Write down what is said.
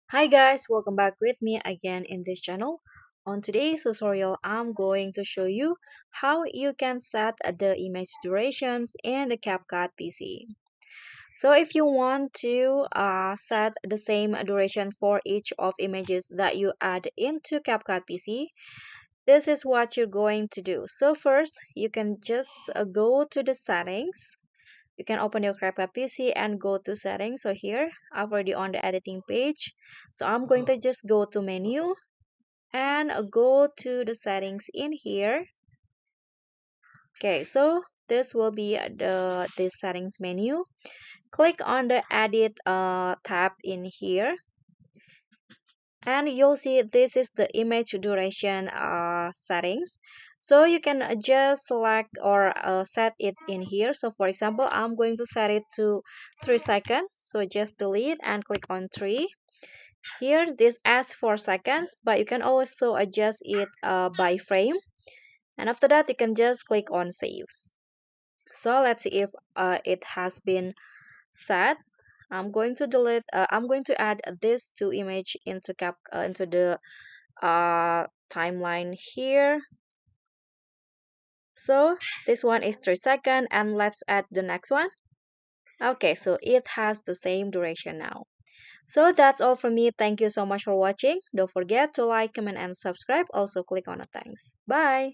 Hi guys, welcome back with me again in this channel. On today's tutorial, I'm going to show you how you can set the image durations in the CapCut PC. So if you want to set the same duration for each of images that you add into CapCut PC, this is what you're going to do. So first, you can just go to the settings. You can open your CapCut PC and go to settings. So here I'm already on the editing page, so I'm going to just go to menu and go to the settings in here. Okay, so this will be the settings menu. Click on the edit tab in here, and you'll see this is the image duration settings. So you can just select or set it in here. So for example, I'm going to set it to 3 seconds. So just delete and click on 3. Here this asks for seconds, but you can also adjust it by frame, and after that you can just click on save. So let's see if it has been set. I'm going to add this two image into into the timeline here. So this one is 3 seconds, and let's add the next one. Okay, so it has the same duration now. So that's all from me. Thank you so much for watching. Don't forget to like, comment, and subscribe. Also click on the thanks. Bye.